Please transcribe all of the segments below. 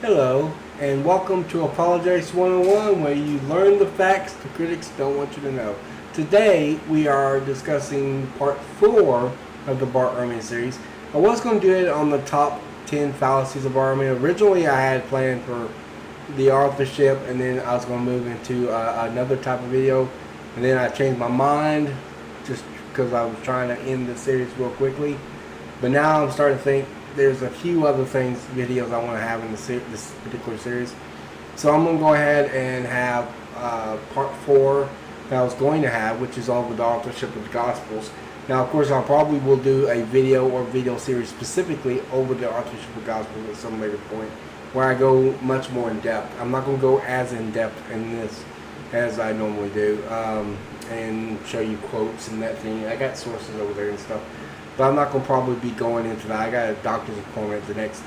Hello, and welcome to Apologetics 101, where you learn the facts the critics don't want you to know. Today, we are discussing part 4 of the Bart Ehrman series. I was going to do it on the top 10 fallacies of Bart Ehrman. Originally, I had planned for the authorship, and then I was going to move into another type of video. And then I changed my mind, just because I was trying to end the series real quickly. But now I'm starting to think there's a few other videos I want to have in this particular series. So I'm going to go ahead and have part 4 that I was going to have, which is all with the authorship of the Gospels. Now, of course, I probably will do a video or video series specifically over the authorship of the Gospels at some later point, where I go much more in depth. I'm not going to go as in depth in this as I normally do, and show you quotes and that thing. I got sources over there and stuff. But I'm not going to probably be going into that. I got a doctor's appointment the next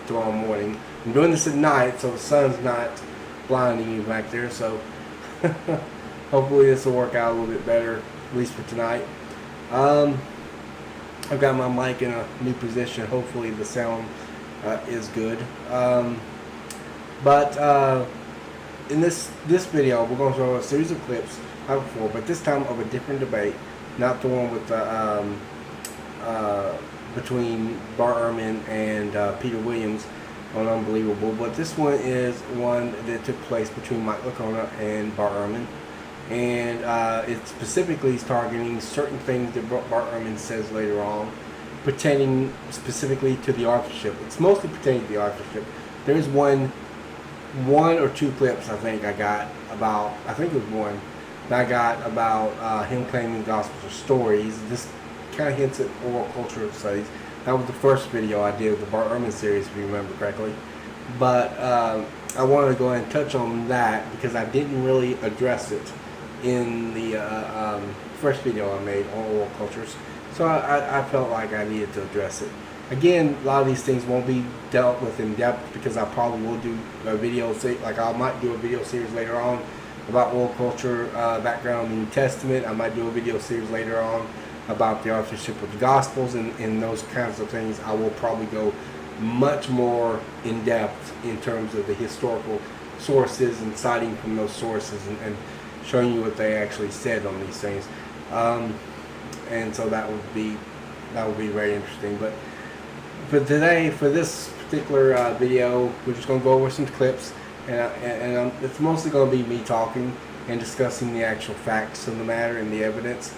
tomorrow morning. I'm doing this at night, so the sun's not blinding you back there. So hopefully this will work out a little bit better, at least for tonight. I've got my mic in a new position. Hopefully the sound is good. But in this video, we're going to show a series of clips out before, but this time of a different debate, not the one with the between Bart Ehrman and Peter Williams on Unbelievable, but this one is one that took place between Mike Licona and Bart Ehrman, and it specifically is targeting certain things that Bart Ehrman says later on, pertaining specifically to the authorship. It's mostly pertaining to the authorship. There's one or two clips I think I got about, I think it was one that I got about him claiming the Gospels are stories. This kind of hints at oral culture studies. That was the first video I did with the Bart Ehrman series, if you remember correctly. But I wanted to go ahead and touch on that because I didn't really address it in the first video I made on oral cultures. So I felt like I needed to address it. Again, a lot of these things won't be dealt with in depth because I probably will do a video, like I might do a video series later on about oral culture background in the New Testament. I might do a video series later on about the authorship of the Gospels and those kinds of things. I will probably go much more in depth in terms of the historical sources and citing from those sources and showing you what they actually said on these things. And so that would be very interesting. But for today, for this particular video, we're just going to go over some clips, and it's mostly going to be me talking and discussing the actual facts of the matter and the evidence.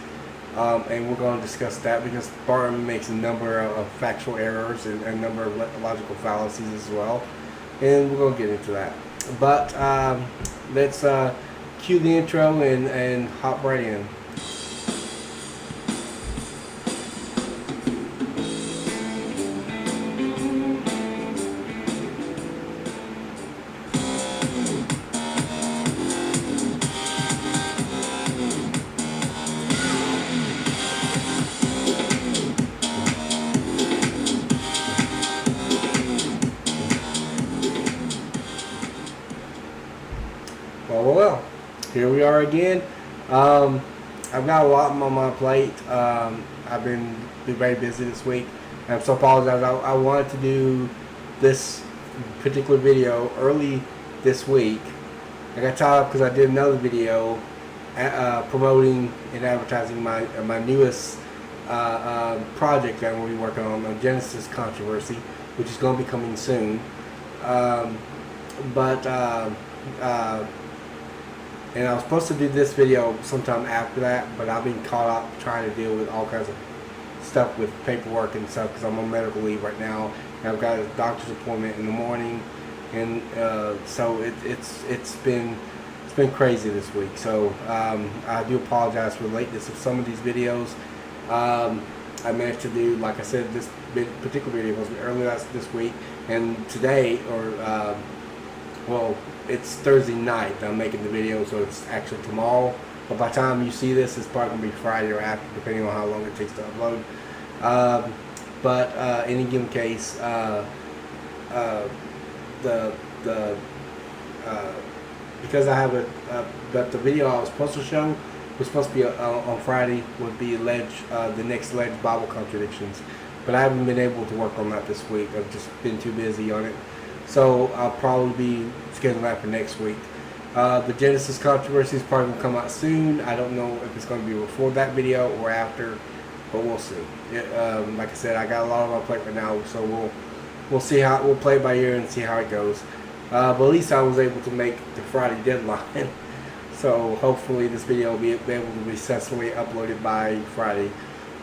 And we're going to discuss that because Bart Ehrman makes a number of factual errors and a number of logical fallacies as well. And we're going to get into that. But let's cue the intro and hop right in. Well, here we are again. I've got a lot on my plate. I've been very busy this week. And so I apologize. I wanted to do this particular video early this week. I got tied up because I did another video promoting and advertising my newest project that I'm going to be working on, the Genesis controversy, which is going to be coming soon. And I was supposed to do this video sometime after that, but I've been caught up trying to deal with all kinds of stuff with paperwork and stuff because I'm on medical leave right now. And I've got a doctor's appointment in the morning, and so it's been crazy this week. So I do apologize for the lateness of some of these videos. I managed to do, like I said, this particular video was early this week, and today, or well, it's Thursday night that I'm making the video, so it's actually tomorrow. But by the time you see this, it's probably going to be Friday or after, depending on how long it takes to upload. But in any given case, because I have but the video I was supposed to show was supposed to be on Friday, would be the next alleged Bible contradictions. But I haven't been able to work on that this week. I've just been too busy on it. So I'll probably be scheduling that for next week. The Genesis controversy is probably going to come out soon. I don't know if it's going to be before that video or after, but we'll see. Like I said, I got a lot on my plate right now, so we'll see how we'll play it by ear and see how it goes. But at least I was able to make the Friday deadline, so hopefully this video will be able to be successfully uploaded by Friday.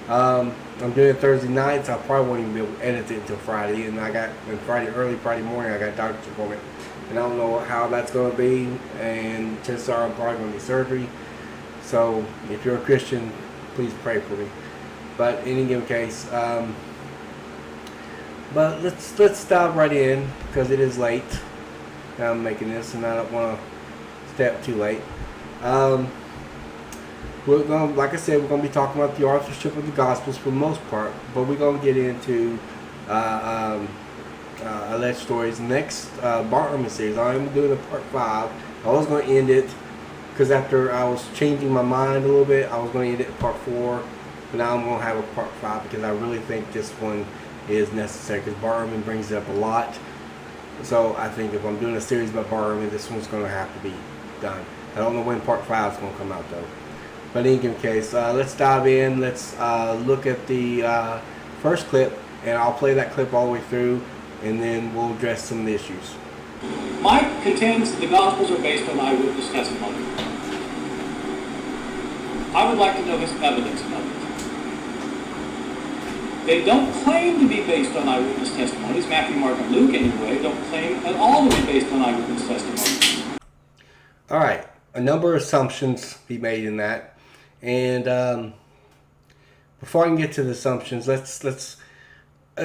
I'm doing it Thursday nights. I probably won't even be able to edit it until Friday, and early Friday morning I got a doctor's appointment, and I don't know how that's going to be, and chances are I'm probably going to be surgery. So if you're a Christian, please pray for me. But in any given case, but let's dive right in, because it is late. I'm making this, and I don't want to step too late. We're going, like I said, we're going to be talking about the authorship of the Gospels for the most part, but we're going to get into alleged stories next. Bart Ehrman Series. I am doing a part 5. I was going to end it because after I was changing my mind a little bit, I was going to end it at part 4, but now I'm going to have a part 5 because I really think this one is necessary, because Bart Ehrman brings it up a lot. So I think if I'm doing a series about Bart Ehrman, this one's going to have to be done. I don't know when part 5 is going to come out though. But in any case, let's dive in. Let's look at the first clip, and I'll play that clip all the way through, and then we'll address some of the issues. Mike contends the Gospels are based on eyewitness testimony. I would like to know his evidence of it. They don't claim to be based on eyewitness testimonies. Matthew, Mark, and Luke, anyway, don't claim at all to be based on eyewitness testimonies. All right, a number of assumptions be made in that, and before I can get to the assumptions, let's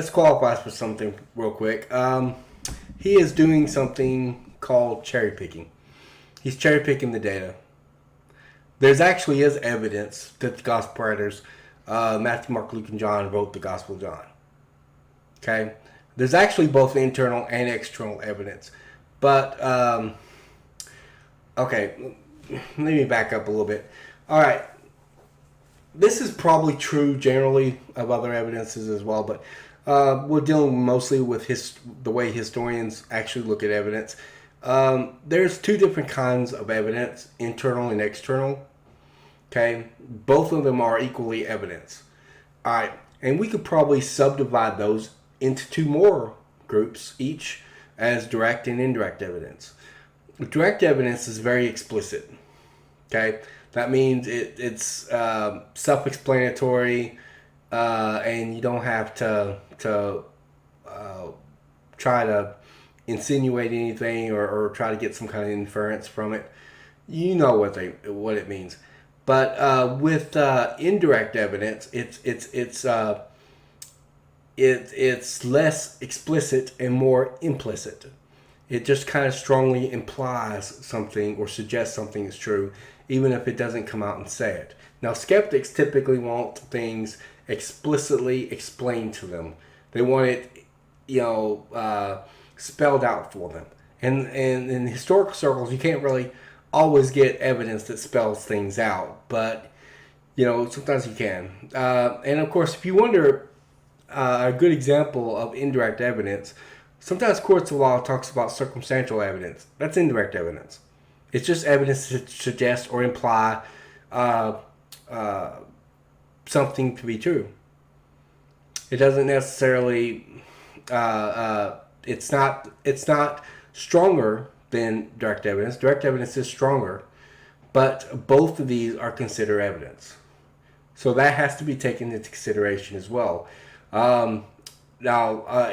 qualify for something real quick. He is doing something called cherry picking. He's cherry picking the data. There's actually is evidence that the gospel writers, Matthew, Mark, Luke, and John, wrote the Gospel of John. Okay? There's actually both internal and external evidence. But, okay, let me back up a little bit. All right. This is probably true generally of other evidences as well, but we're dealing mostly with the way historians actually look at evidence. There's two different kinds of evidence, internal and external. Okay, both of them are equally evidence. All right, and we could probably subdivide those into 2 more groups, each as direct and indirect evidence. Direct evidence is very explicit. Okay, that means it's self-explanatory, and you don't have to try to insinuate anything or try to get some kind of inference from it. You know what it means. But with indirect evidence, it's less explicit and more implicit. It just kind of strongly implies something or suggests something is true, even if it doesn't come out and say it. Now, skeptics typically want things explicitly explained to them. They want it, spelled out for them. And in historical circles, you can't really always get evidence that spells things out, but sometimes you can. And of course, if you wonder, a good example of indirect evidence, sometimes courts of law talks about circumstantial evidence. That's indirect evidence. It's just evidence to suggest or imply something to be true. It doesn't necessarily. It's not stronger than direct evidence. Direct evidence is stronger, but both of these are considered evidence. So that has to be taken into consideration as well. Now,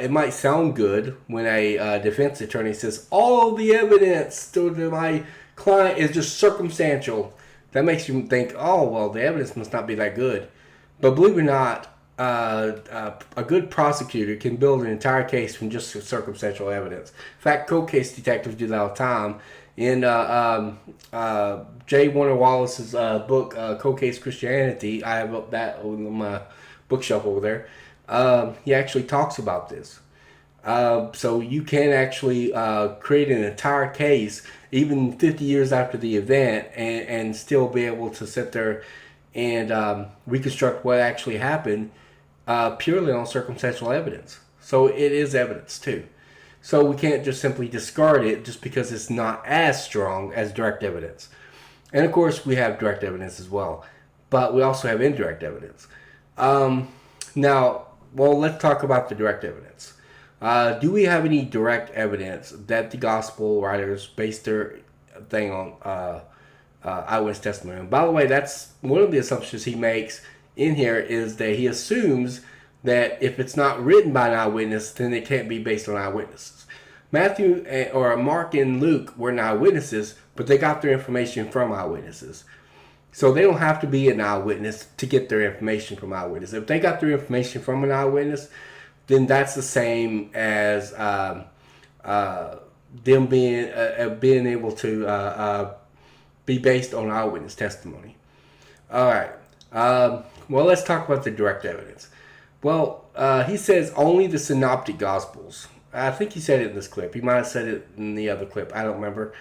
it might sound good when a defense attorney says, all the evidence to my client is just circumstantial. That makes you think, oh, well, the evidence must not be that good. But believe it or not, a good prosecutor can build an entire case from just circumstantial evidence. In fact, cold case detectives do that all the time. In J. Warner Wallace's book, Cold Case Christianity, I have that on my bookshelf over there. He actually talks about this. So you can actually create an entire case, even 50 years after the event, and still be able to sit there and reconstruct what actually happened purely on circumstantial evidence. So it is evidence too. So we can't just simply discard it just because it's not as strong as direct evidence. And of course, we have direct evidence as well, but we also have indirect evidence. Now, well, let's talk about the direct evidence. Do we have any direct evidence that the gospel writers based their thing on eyewitness testimony? And by the way, that's one of the assumptions he makes in here, is that he assumes that if it's not written by an eyewitness, then it can't be based on eyewitnesses. Matthew or Mark and Luke were not eyewitnesses, but they got their information from eyewitnesses. So they don't have to be an eyewitness to get their information from eyewitness. If they got their information from an eyewitness, then that's the same as them being able to be based on eyewitness testimony. All right. Well, let's talk about the direct evidence. Well, he says only the synoptic gospels. I think he said it in this clip. He might have said it in the other clip. I don't remember.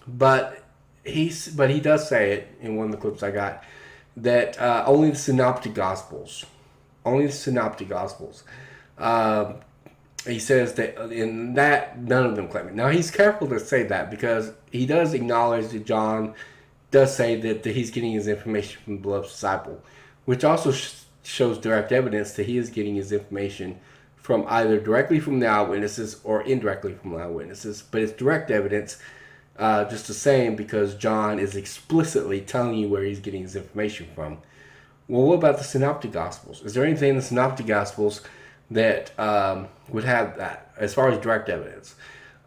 But he does say it in one of the clips I got, that only the synoptic gospels. Only the synoptic gospels. He says that in that none of them claim it. Now he's careful to say that because he does acknowledge that John does say that he's getting his information from the beloved disciple, which also shows direct evidence that he is getting his information from either directly from the eyewitnesses or indirectly from the eyewitnesses. But it's direct evidence just the same, because John is explicitly telling you where he's getting his information from. Well, what about the synoptic gospels? Is there anything in the synoptic gospels that would have that as far as direct evidence?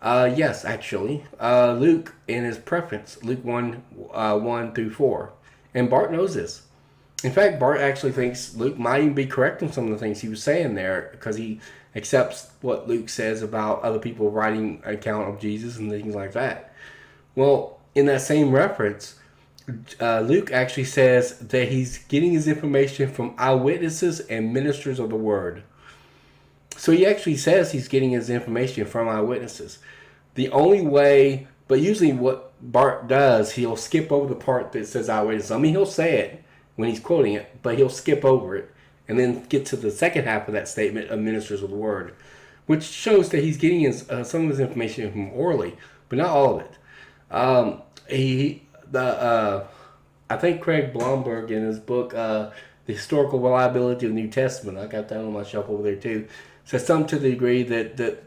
Yes, actually. Luke, in his preface, Luke 1 through 4. And Bart knows this. In fact, Bart actually thinks Luke might even be correct in some of the things he was saying there, because he accepts what Luke says about other people writing an account of Jesus and things like that. Well, in that same reference, Luke actually says that he's getting his information from eyewitnesses and ministers of the word. So he actually says he's getting his information from eyewitnesses. The only way, but usually what Bart does, he'll skip over the part that says eyewitnesses. I mean, he'll say it when he's quoting it, but he'll skip over it and then get to the second half of that statement of ministers of the word, which shows that he's getting some of his information from orally, but not all of it. I think Craig Blomberg, in his book, The Historical Reliability of the New Testament, I got that on my shelf over there too, says something to the degree that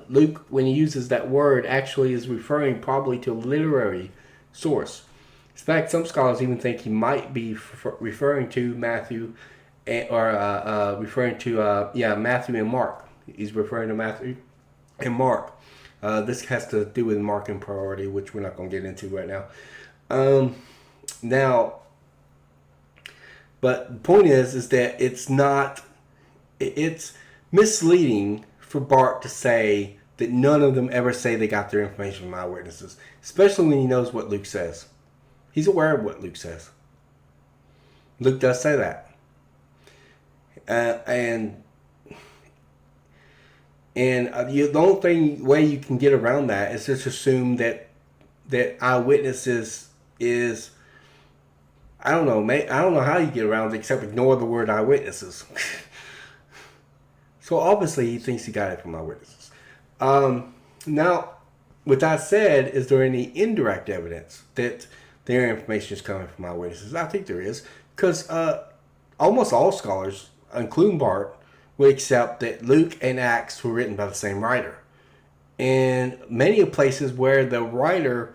Luke, when he uses that word, actually is referring probably to a literary source. In fact, some scholars even think he might be referring to Matthew, Matthew and Mark. He's referring to Matthew and Mark. This has to do with marking priority, which we're not going to get into right now. But the point is that it's misleading for Bart to say that none of them ever say they got their information from eyewitnesses, especially when he knows what Luke says. He's aware of what Luke says. Luke does say that. And the only way you can get around that is just assume that eyewitnesses is, I don't know how you get around it except ignore the word eyewitnesses. So obviously he thinks he got it from eyewitnesses. Now, with that said, is there any indirect evidence that their information is coming from eyewitnesses? I think there is, because almost all scholars, including Bart, would accept that Luke and Acts were written by the same writer. And many of places where the writer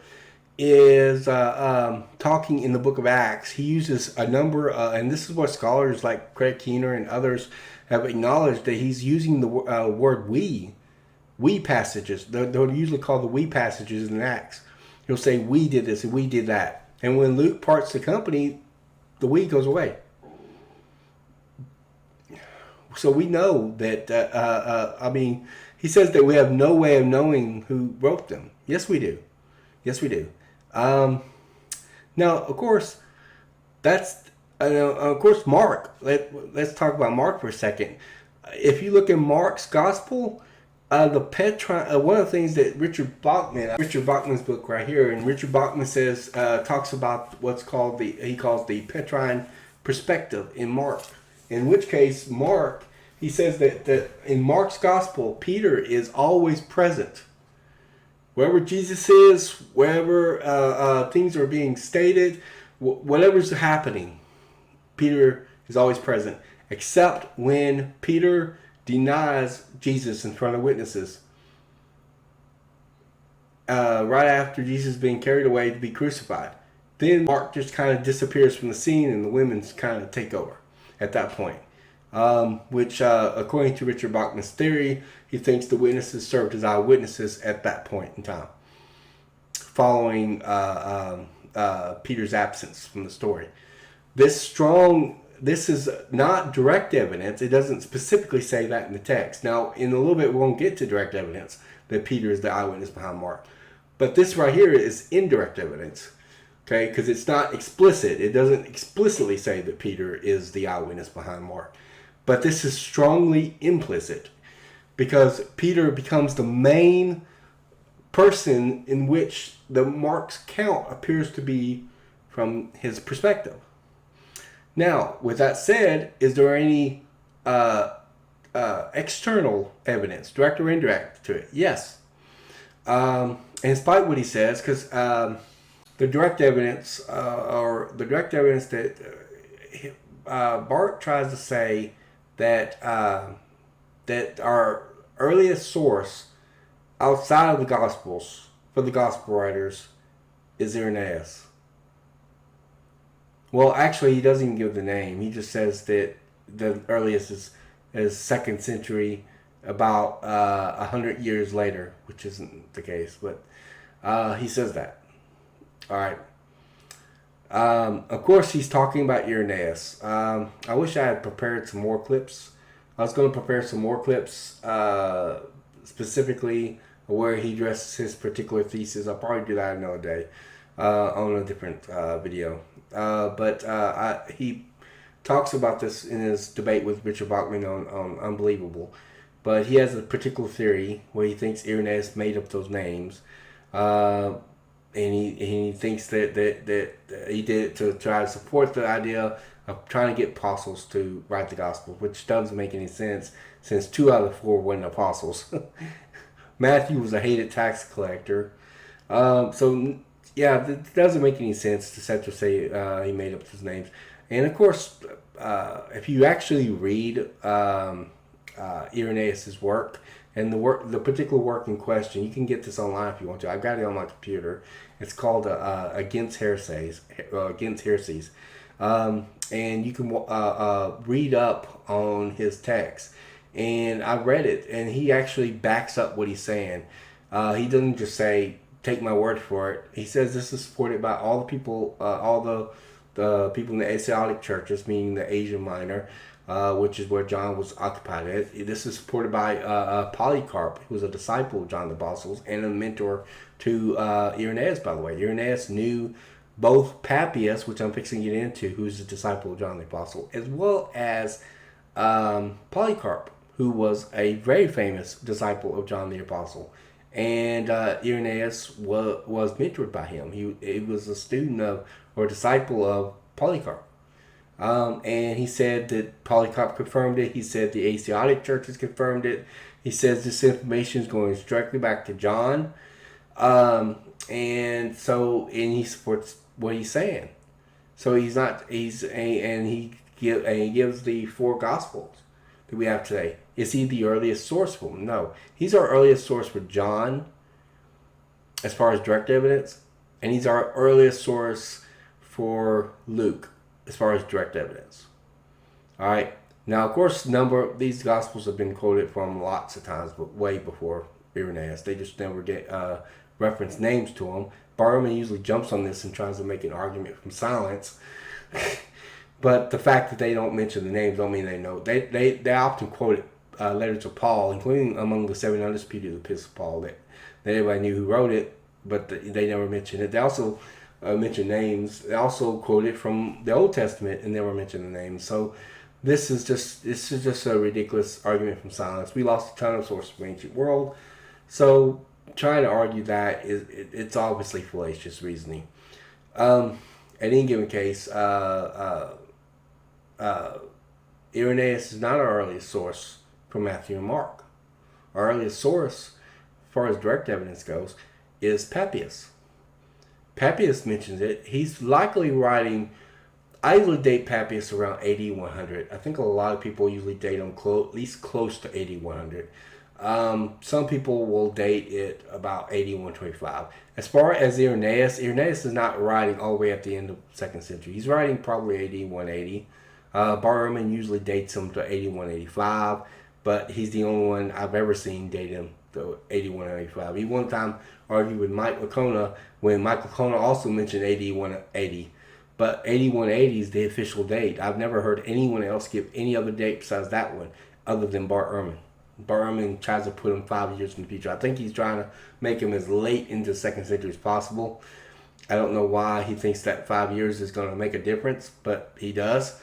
is talking in the book of Acts, he uses a number, and this is what scholars like Craig Keener and others have acknowledged, that he's using the word we passages. They'll usually call the we passages in Acts. He'll say, we did this and we did that. And when Luke parts the company, the we goes away. So we know that, he says that we have no way of knowing who wrote them. Yes, we do. Yes, we do. Now, of course, Mark. Let's talk about Mark for a second. If you look in Mark's gospel, one of the things that Richard Bachman's book right here, and Richard Bachman says, talks about what's called he calls the Petrine perspective in Mark. In which case, Mark he says that in Mark's gospel, Peter is always present. Wherever Jesus is, wherever things are being stated, whatever's happening, Peter is always present, except when Peter denies Jesus in front of witnesses. Right after Jesus is being carried away to be crucified. Then Mark just kind of disappears from the scene and the women kind of take over at that point. Which, according to Richard Bachman's theory, he thinks the witnesses served as eyewitnesses at that point in time, following Peter's absence from the story. This is not direct evidence. It doesn't specifically say that in the text. Now, in a little bit, we won't get to direct evidence that Peter is the eyewitness behind Mark. But this right here is indirect evidence, okay? Because it's not explicit. It doesn't explicitly say that Peter is the eyewitness behind Mark. But this is strongly implicit because Peter becomes the main person in which the Mark's count appears to be from his perspective. Now, with that said, is there any external evidence, direct or indirect, to it? Yes. And despite what he says, because the direct evidence, that Bart tries to say that that our earliest source outside of the Gospels for the Gospel writers is Irenaeus. Well, actually, he doesn't even give the name. He just says that the earliest is 2nd century, about 100 years later, which isn't the case, but he says that. All right. Of course, he's talking about Irenaeus. I wish I had prepared some more clips. I was going to prepare some more clips specifically where he addresses his particular thesis. I'll probably do that another day on a different video. But he talks about this in his debate with Richard Bachman on Unbelievable. But he has a particular theory where he thinks Irenaeus made up those names. And he thinks that he did it to try to support the idea of trying to get apostles to write the gospel, which doesn't make any sense since 2 out of 4 weren't apostles. Matthew was a hated tax collector. So, yeah, it doesn't make any sense to say he made up his names. And, of course, if you actually read Irenaeus' work, and the particular work in question, you can get this online if you want to. I've got it on my computer. It's called Against Heresies. And you can read up on his text. And I read it, and he actually backs up what he's saying. He doesn't just say, take my word for it. He says this is supported by all the people, the people in the Asiatic churches, meaning the Asia Minor, which is where John was occupied at. This is supported by Polycarp, who was a disciple of John the Apostle and a mentor to Irenaeus, by the way. Irenaeus knew both Papias, which I'm fixing to get into, who's a disciple of John the Apostle, as well as Polycarp, who was a very famous disciple of John the Apostle. And Irenaeus was mentored by him. He was a student of, or disciple of Polycarp. And he said that Polycarp confirmed it. He said the Asiatic churches confirmed it. He says this information is going directly back to John. And he supports what he's saying. So he gives the 4 Gospels that we have today. Is he the earliest source for them? No. He's our earliest source for John as far as direct evidence. And he's our earliest source for Luke as far as direct evidence. All right. Now, of course, these Gospels have been quoted from lots of times, but way before Irenaeus. They just never get reference names to them. Bart Ehrman usually jumps on this and tries to make an argument from silence. But the fact that they don't mention the names don't mean they know. They often quote letters of Paul, including among the 7 undisputed epistles of Paul, that everybody knew who wrote it, but they never mentioned it. They also mention names. They also quote it from the Old Testament and never mention the names. So this is just a ridiculous argument from silence. We lost a ton of sources from the ancient world. So trying to argue that it's obviously fallacious reasoning. At any given case, Irenaeus is not our earliest source for Matthew and Mark. Our earliest source, as far as direct evidence goes, is Papias. Papias mentions it. He's likely writing. I usually date Papias around AD 100. I think a lot of people usually date him at least close to AD 100. Some people will date it about AD 125. As far as Irenaeus is not writing all the way at the end of the 2nd century. He's writing probably AD 180. Bart Ehrman usually dates him to AD 185, but he's the only one I've ever seen date him to AD 185. He one time argued with Mike Licona when Mike Licona also mentioned AD 180. But AD 180 is the official date. I've never heard anyone else give any other date besides that one, other than Bart Ehrman. Bart Ehrman tries to put him 5 years in the future. I think he's trying to make him as late into the 2nd century as possible. I don't know why he thinks that 5 years is going to make a difference, but he does.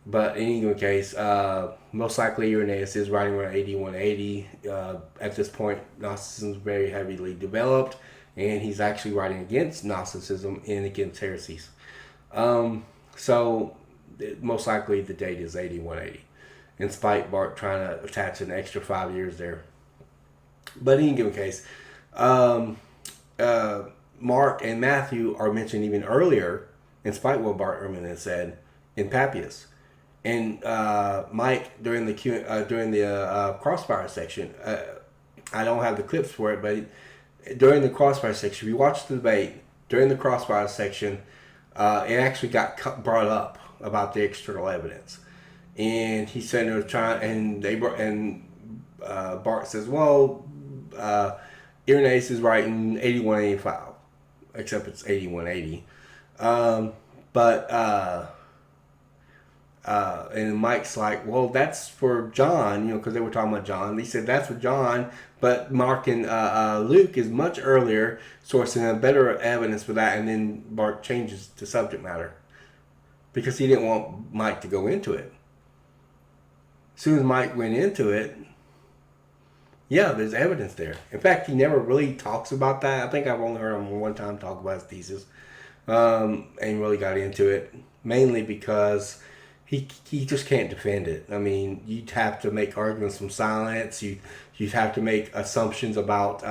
But in any case, most likely Irenaeus is writing around AD 180. At this point, Gnosticism is very heavily developed, and he's actually writing against Gnosticism and against heresies. So most likely the date is AD 180, in spite of Bart trying to attach an extra 5 years there. But in any given case, Mark and Matthew are mentioned even earlier, in spite of what Bart Ehrman has said, in Papias. And Mike, during the Crossfire section, I don't have the clips for it, but during the Crossfire section, if you watch the debate, during the Crossfire section, it actually got brought up about the external evidence, and he said they were trying, Bart says, "Well, Irenaeus is writing 8185, except it's 8180." And Mike's like, "Well, that's for John, because they were talking about John." He said that's for John, but Mark and Luke is much earlier source and a better evidence for that. And then Bart changes the subject matter because he didn't want Mike to go into it. As soon as Mike went into it, yeah, there's evidence there. In fact, he never really talks about that. I think I've only heard him one time talk about his thesis, and really got into it mainly because he just can't defend it. I mean, you'd have to make arguments from silence. You'd have to make assumptions about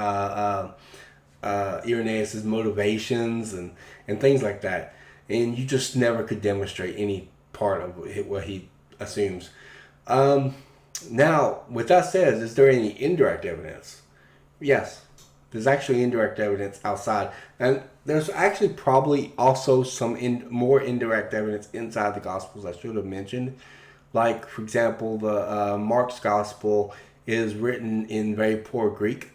Irenaeus' motivations and things like that. And you just never could demonstrate any part of what he assumes. Now, with that said, is there any indirect evidence? Yes, there's actually indirect evidence outside. And there's actually probably also some more indirect evidence inside the Gospels I should have mentioned. Like, for example, the Mark's Gospel is written in very poor Greek.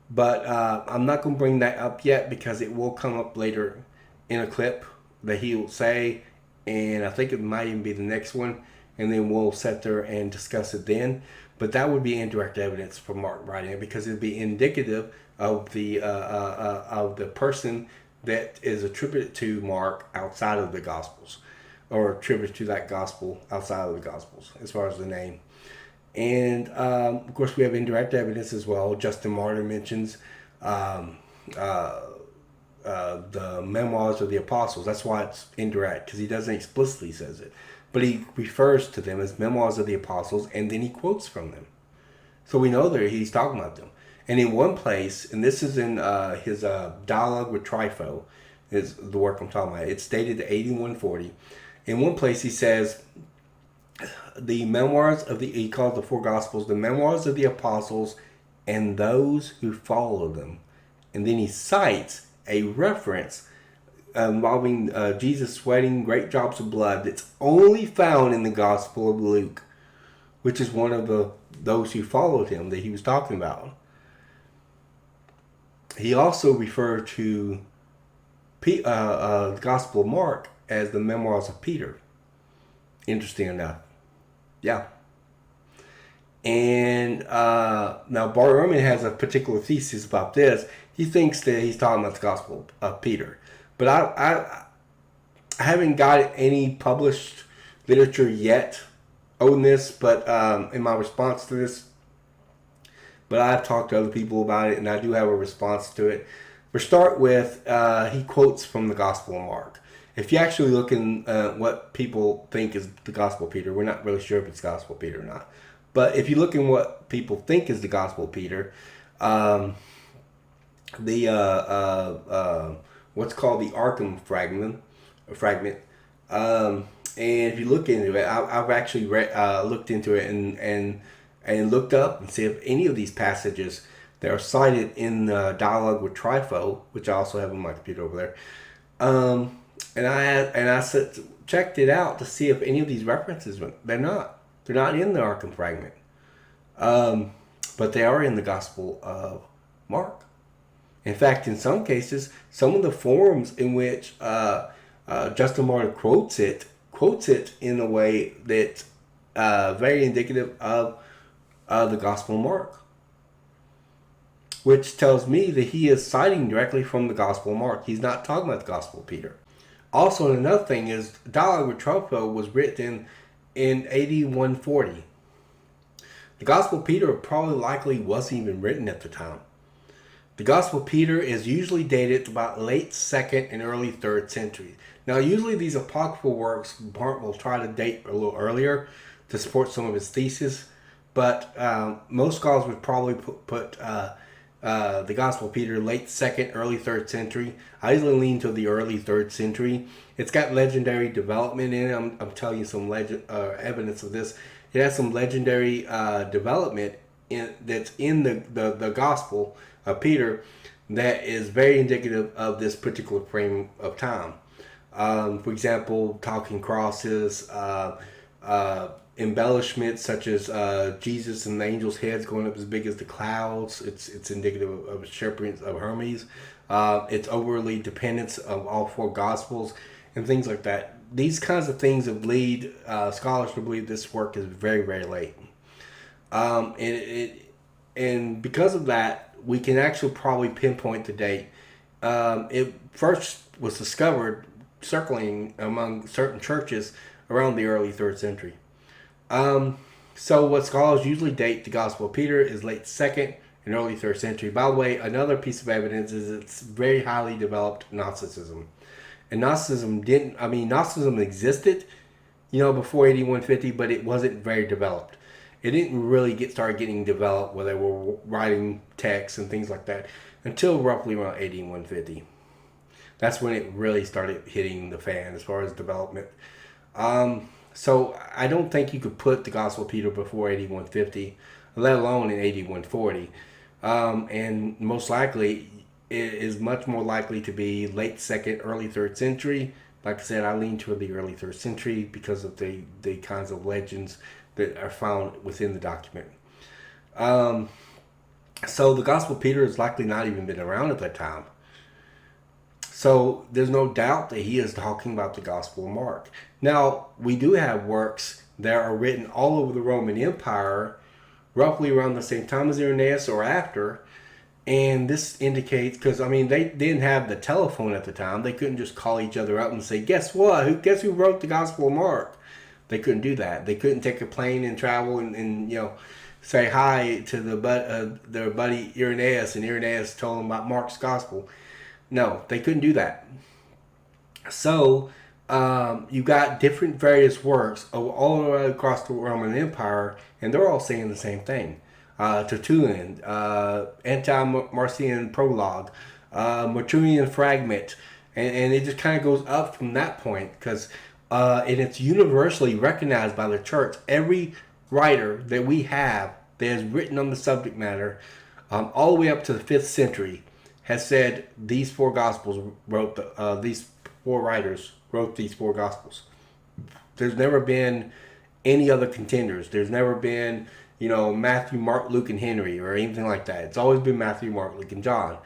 But I'm not going to bring that up yet because it will come up later in a clip that he will say. And I think it might even be the next one. And then we'll sit there and discuss it then. But that would be indirect evidence for Mark writing it because it would be indicative of the person that is attributed to Mark outside of the Gospels, or attributed to that Gospel outside of the Gospels, as far as the name. And of course, we have indirect evidence as well. Justin Martyr mentions the memoirs of the apostles. That's why it's indirect, because he doesn't explicitly says it, but he refers to them as memoirs of the apostles, and then he quotes from them. So we know that he's talking about them. And in one place, and this is in his dialogue with Trypho, is the work I'm talking about. It's dated to 8140. In one place, he says, the memoirs of he calls the four Gospels, the memoirs of the apostles and those who followed them. And then he cites a reference involving Jesus sweating great drops of blood that's only found in the Gospel of Luke, which is one of those who followed him that he was talking about. He also referred to the Gospel of Mark as the memoirs of Peter. Interesting enough. Yeah. And now Bart Ehrman has a particular thesis about this. He thinks that he's talking about the Gospel of Peter. But I haven't got any published literature yet on this, but in my response to this, but I've talked to other people about it, and I do have a response to it. For start with, he quotes from the Gospel of Mark. If you actually look in what people think is the Gospel of Peter, we're not really sure if it's Gospel of Peter or not. But if you look in what people think is the Gospel of Peter, the what's called the Arkham fragment. And if you look into it, I've actually looked into it and looked up and see if any of these passages that are cited in the dialogue with Trypho, which I also have on my computer over there, and I checked it out to see if any of these references. They're not in the Arkham fragment, but they are in the Gospel of Mark. In fact, in some cases, some of the forms in which Justin Martyr quotes it in a way that's very indicative of the Gospel of Mark, which tells me that he is citing directly from the Gospel of Mark. He's not talking about the Gospel of Peter. Also, another thing is, Dialogue with Trypho was written in AD 140. The Gospel of Peter probably likely wasn't even written at the time. The Gospel of Peter is usually dated to about late 2nd and early 3rd century. Now, usually these apocryphal works, Bart will try to date a little earlier to support some of his thesis, but most scholars would probably put the Gospel of Peter late 2nd, early 3rd century. I usually lean to the early 3rd century. It's got legendary development in it. I'm telling you some evidence of this. It has some legendary development that's in the Gospel of Peter that is very indicative of this particular frame of time. For example, talking crosses, embellishments such as Jesus and the angels' heads going up as big as the clouds. It's indicative of shepherds of Hermes. It's overly dependence of all four Gospels and things like that. These kinds of things have lead scholars to believe this work is very, very late. And because of that, we can actually probably pinpoint the date. It first was discovered circling among certain churches around the early 3rd century. So what scholars usually date the Gospel of Peter is late 2nd and early 3rd century. By the way, another piece of evidence is it's very highly developed Gnosticism. And Gnosticism existed, before AD 150, but it wasn't very developed. It didn't really start getting developed where they were writing texts and things like that until roughly around AD 150. That's when it really started hitting the fan as far as development. So I don't think you could put the Gospel of Peter before AD 150, let alone in AD 140. And most likely, it is much more likely to be late 2nd, early 3rd century. Like I said, I lean toward the early 3rd century because of the kinds of legends that are found within the document. So the Gospel of Peter has likely not even been around at that time. So there's no doubt that he is talking about the Gospel of Mark. Now, we do have works that are written all over the Roman Empire, roughly around the same time as Irenaeus or after. And this indicates, because, they didn't have the telephone at the time. They couldn't just call each other up and say, guess what? Guess who wrote the Gospel of Mark? They couldn't do that. They couldn't take a plane and travel and say hi to their buddy Irenaeus, and Irenaeus told them about Mark's Gospel. No, they couldn't do that. So you got different various works all the way across the Roman Empire, and they're all saying the same thing. Tertullian, Anti-Marcion Prologue, Marturian Fragment, and it just kind of goes up from that point because and it's universally recognized by the church. Every writer that we have that has written on the subject matter, all the way up to the 5th century, has said these four Gospels wrote these four writers wrote these four Gospels. There's never been any other contenders. There's never been Matthew, Mark, Luke, and Henry or anything like that. It's always been Matthew, Mark, Luke, and John.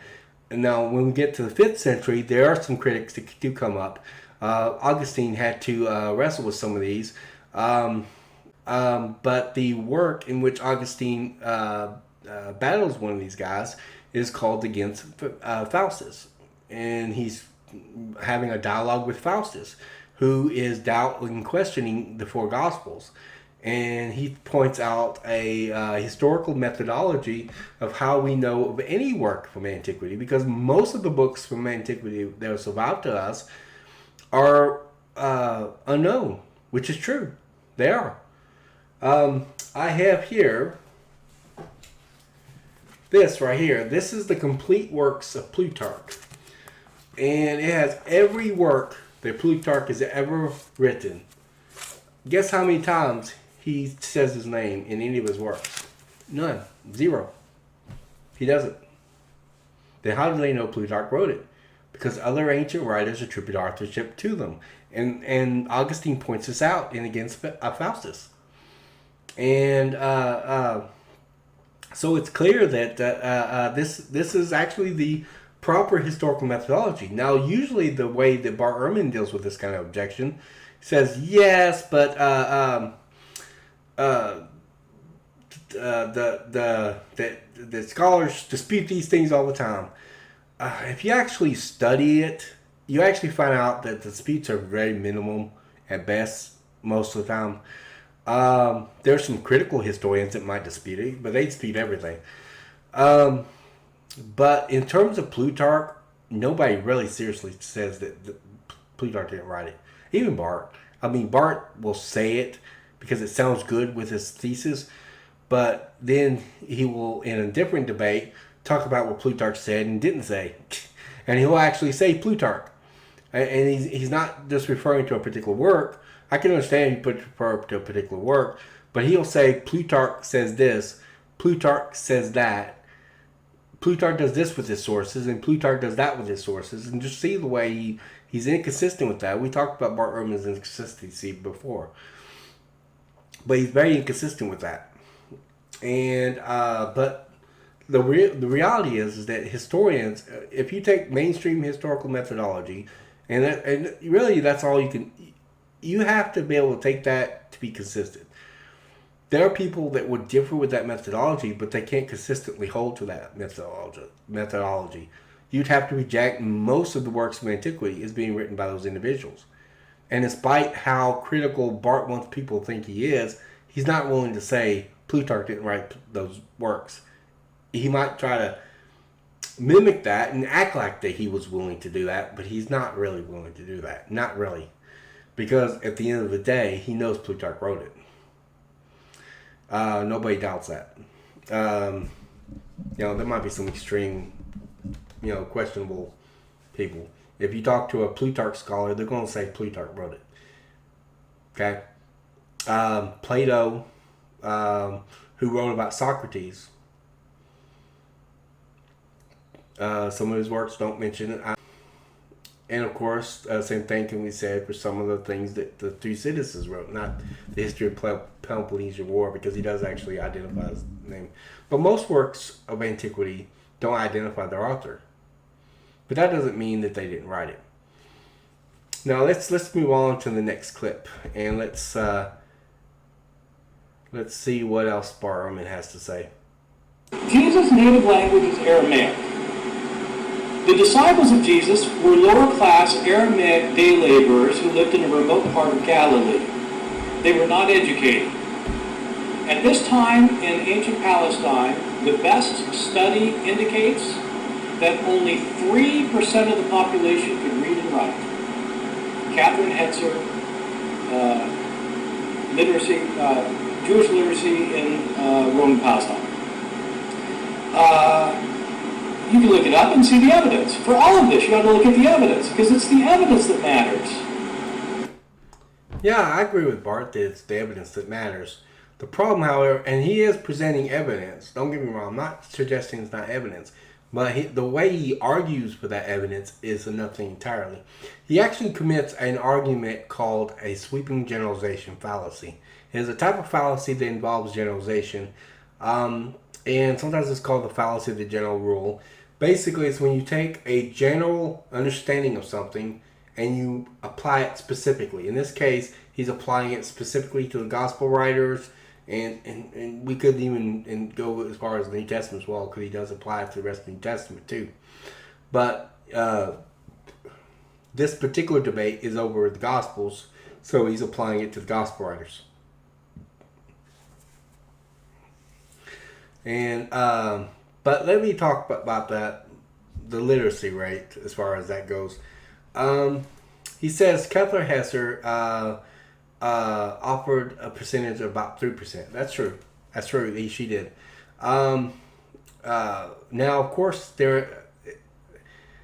And now when we get to the 5th century, there are some critics that do come up. Augustine had to wrestle with some of these. But the work in which Augustine battles one of these guys is called Against Faustus. And he's having a dialogue with Faustus, who is doubting and questioning the four Gospels. And he points out a historical methodology of how we know of any work from antiquity, because most of the books from antiquity that are survived to us are unknown, which is true. They are. I have here this right here. This is the complete works of Plutarch. And it has every work that Plutarch has ever written. Guess how many times he says his name in any of his works? None. Zero. He doesn't. Then how do they know Plutarch wrote it? Because other ancient writers attribute authorship to them. And Augustine points this out in Against Faustus. And so it's clear that this is actually the proper historical methodology. Now, usually the way that Bart Ehrman deals with this kind of objection says, yes, but the scholars dispute these things all the time. If you actually study it, you actually find out that the disputes are very minimum at best most of the time. There's some critical historians that might dispute it, but they dispute everything. But in terms of Plutarch, nobody really seriously says that Plutarch didn't write it. Even Bart. I mean, Bart will say it because it sounds good with his thesis, but then he will, in a different debate, talk about what Plutarch said and didn't say. And he'll actually say Plutarch. And he's not just referring to a particular work. I can understand he put refer to a particular work, but he'll say Plutarch says this, Plutarch says that, Plutarch does this with his sources, and Plutarch does that with his sources, and just see the way he's inconsistent with that. We talked about Bart Ehrman's inconsistency before, but he's very inconsistent with that. And but the reality is that historians, if you take mainstream historical methodology, and really that's all you can. You have to be able to take that to be consistent. There are people that would differ with that methodology, but they can't consistently hold to that methodology. You'd have to reject most of the works of antiquity as being written by those individuals. And despite how critical Bart wants people to think he is, he's not willing to say Plutarch didn't write those works. He might try to mimic that and act like that he was willing to do that, but he's not really willing to do that. Not really. Because at the end of the day, he knows Plutarch wrote it. Nobody doubts that. There might be some extreme, questionable people. If you talk to a Plutarch scholar, they're going to say Plutarch wrote it. Okay? Plato, who wrote about Socrates, some of his works don't mention it. And of course, same thing can be said for some of the things that the Thucydides wrote, not the history of Peloponnesian War, because he does actually identify his name. But most works of antiquity don't identify their author. But that doesn't mean that they didn't write it. Now let's move on to the next clip, and let's see what else Bart Ehrman has to say. Jesus' native language is Aramaic. The disciples of Jesus were lower-class Aramaic day laborers who lived in a remote part of Galilee. They were not educated. At this time in ancient Palestine, the best study indicates that only 3% of the population could read and write. Catherine Hetzer, Jewish literacy in Roman Palestine. You can look it up and see the evidence. For all of this, you got to look at the evidence, because it's the evidence that matters. Yeah, I agree with Bart that it's the evidence that matters. The problem, however, and he is presenting evidence. Don't get me wrong. I'm not suggesting it's not evidence. But the way he argues for that evidence is nothing entirely. He actually commits an argument called a sweeping generalization fallacy. It is a type of fallacy that involves generalization. And sometimes it's called the fallacy of the general rule. Basically, it's when you take a general understanding of something and you apply it specifically. In this case, he's applying it specifically to the gospel writers, and we could even go as far as the New Testament as well, because he does apply it to the rest of the New Testament too. But this particular debate is over the Gospels, so he's applying it to the gospel writers. And but let me talk about the literacy rate as far as that goes. He says Kepler Hesser offered a percentage of about 3%. That's true. That's true. She did. Now, of course,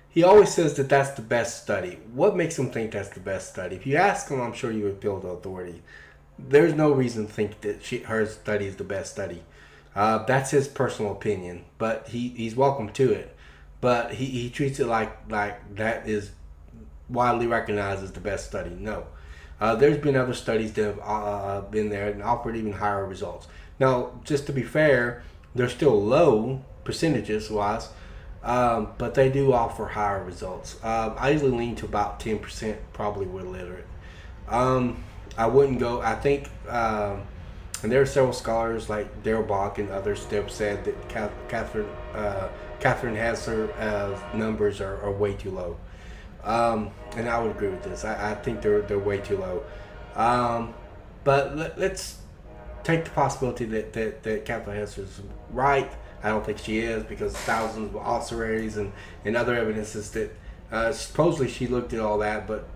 he always says that that's the best study. What makes him think that's the best study? If you ask him, I'm sure you would feel the authority. There's no reason to think that her study is the best study. That's his personal opinion, but he's welcome to it. But he treats it like that is widely recognized as the best study. No. There's been other studies that have been there and offered even higher results. Now, just to be fair, they're still low percentages wise, but they do offer higher results. I usually lean to about 10% probably were literate. I wouldn't go, I think, and there are several scholars like Darrell Bach and others that have said that Catherine Hesser numbers are way too low. And I would agree with this. I think they're way too low. But let's take the possibility that Catherine Hesser is right. I don't think she is, because thousands of ossuaries and other evidences that supposedly she looked at all that, but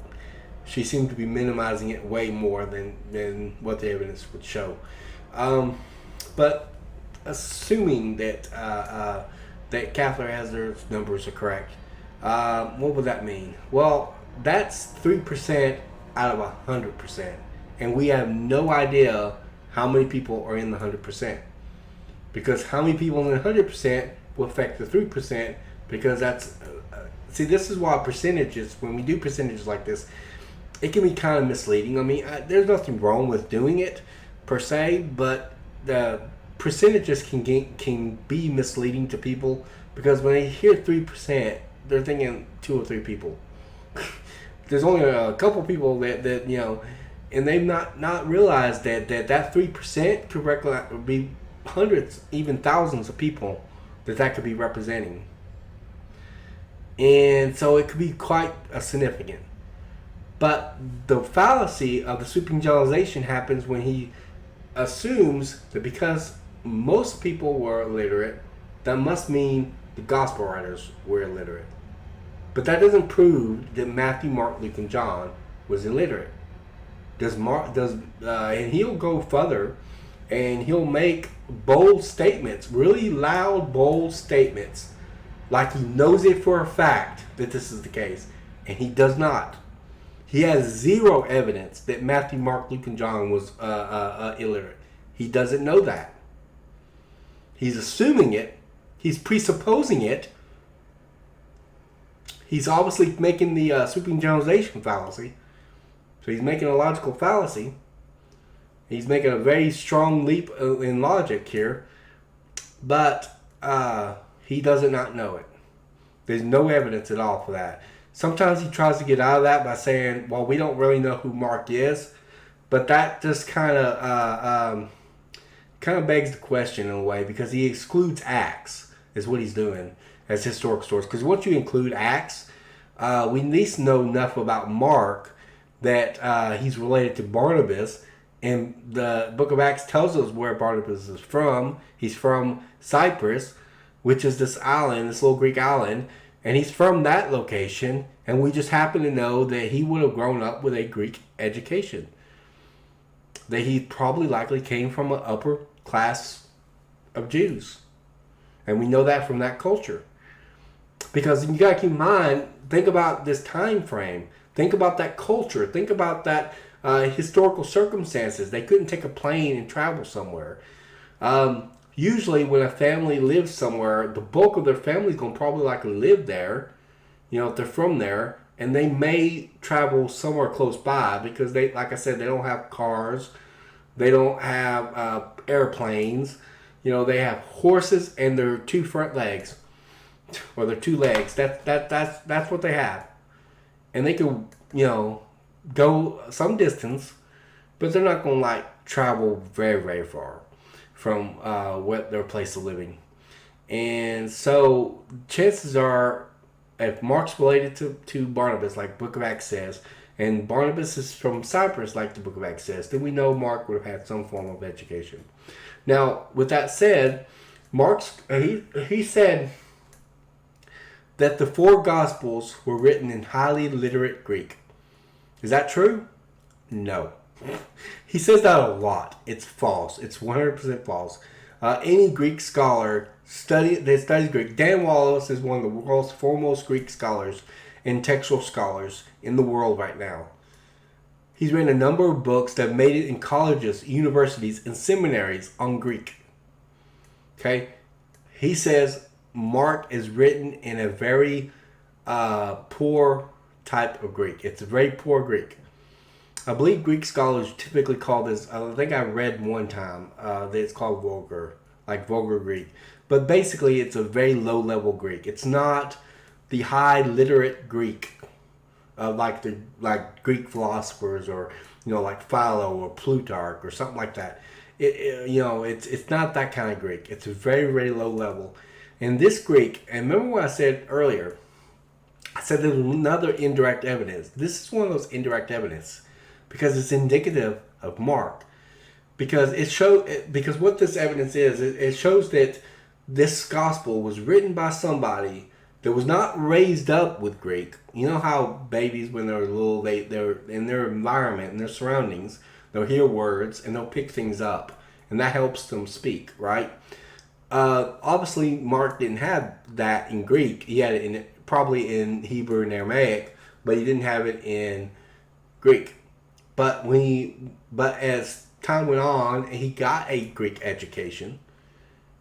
she seemed to be minimizing it way more than what the evidence would show. But assuming that Catherine Hesser's numbers are correct, what would that mean? Well, that's 3% out of 100%, and we have no idea how many people are in the 100%, because how many people in the 100% will affect the 3%, because that's see, this is why percentages, when we do percentages like this, it can be kind of misleading. I mean, there's nothing wrong with doing it per se, but the percentages can be misleading to people, because when they hear 3%, they're thinking 2 or 3 people. There's only a couple people that you know, and they've not realized that 3% could be hundreds, even thousands of people that could be representing. And so it could be quite significant. But the fallacy of the sweeping generalization happens when he assumes that because most people were illiterate, that must mean the gospel writers were illiterate. But that doesn't prove that Matthew, Mark, Luke, and John was illiterate. And he'll go further, and he'll make bold statements, really loud, bold statements, like he knows it for a fact that this is the case, and he does not. He has zero evidence that Matthew, Mark, Luke, and John was illiterate. He doesn't know that. He's assuming it. He's presupposing it. He's obviously making the sweeping generalization fallacy. So he's making a logical fallacy. He's making a very strong leap in logic here. But he does not know it. There's no evidence at all for that. Sometimes he tries to get out of that by saying, well, we don't really know who Mark is. But that just kind of begs the question in a way, because he excludes Acts, is what he's doing, as historical source. Because once you include Acts, we at least know enough about Mark that he's related to Barnabas. And the book of Acts tells us where Barnabas is from. He's from Cyprus, which is this island, this little Greek island. And he's from that location, and we just happen to know that he would have grown up with a Greek education. That he probably likely came from an upper class of Jews. And we know that from that culture. Because you got to keep in mind, think about this time frame. Think about that culture. Think about that historical circumstances. They couldn't take a plane and travel somewhere. Usually when a family lives somewhere, the bulk of their family is going to probably likely live there, you know, if they're from there, and they may travel somewhere close by, because they, like I said, they don't have cars, they don't have airplanes, you know, they have horses and their 2 front legs, or their 2 legs. That's what they have, and they can, you know, go some distance, but they're not going to like travel very, very far from what their place of living. And so chances are, if Mark's related to Barnabas, like Book of Acts says, and Barnabas is from Cyprus, like the Book of Acts says, then we know Mark would have had some form of education. Now, with that said, he said that the 4 Gospels were written in highly literate Greek. Is that true? No. He says that a lot. It's false. It's 100% false. Any Greek scholar that studies Greek, Dan Wallace is one of the world's foremost Greek scholars and textual scholars in the world right now. He's written a number of books that have made it in colleges, universities, and seminaries on Greek. Okay? He says Mark is written in a very poor type of Greek. It's a very poor Greek. I believe Greek scholars typically call this, I think I read one time that it's called vulgar, like vulgar Greek. But basically it's a very low level Greek. It's not the high literate Greek like Greek philosophers, or like Philo or Plutarch or something like that. It's not that kind of Greek. It's a very, very low level. And this Greek, and remember what I said earlier, I said there's another indirect evidence. This is one of those indirect evidence because it's indicative of Mark. Because what this evidence is, it shows that this gospel was written by somebody that was not raised up with Greek. You know how babies, when they're little, they're in their environment and their surroundings, they'll hear words and they'll pick things up, and that helps them speak, right? Obviously, Mark didn't have that in Greek. He had it probably in Hebrew and Aramaic, but he didn't have it in Greek. But as time went on, he got a Greek education,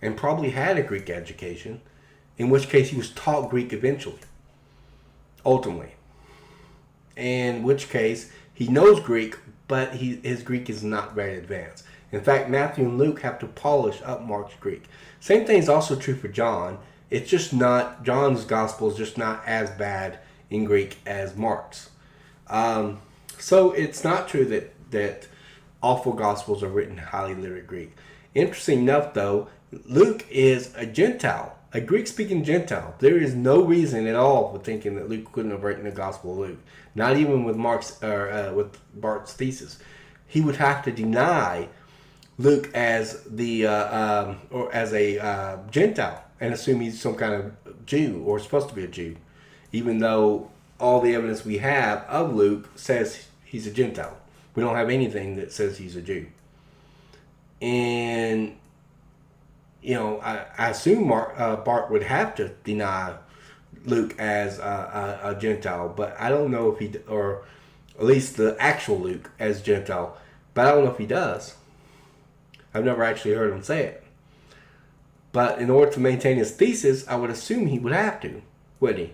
and probably had a Greek education, in which case he was taught Greek eventually, ultimately. In which case he knows Greek, but his Greek is not very advanced. In fact, Matthew and Luke have to polish up Mark's Greek. Same thing is also true for John. It's just not, John's gospel is just not as bad in Greek as Mark's. So it's not true that all four gospels are written in highly literate Greek. Interesting enough, though, Luke is a Gentile, a Greek-speaking Gentile. There is no reason at all for thinking that Luke couldn't have written the Gospel of Luke. Not even with with Bart's thesis. He would have to deny Luke as a Gentile and assume he's some kind of Jew or supposed to be a Jew, even though all the evidence we have of Luke says he's a Gentile. We don't have anything that says he's a Jew. And I assume Bart would have to deny Luke as a Gentile, but I don't know if he, or at least the actual Luke as Gentile, but I don't know if he does. I've never actually heard him say it. But in order to maintain his thesis, I would assume he would have to, wouldn't he?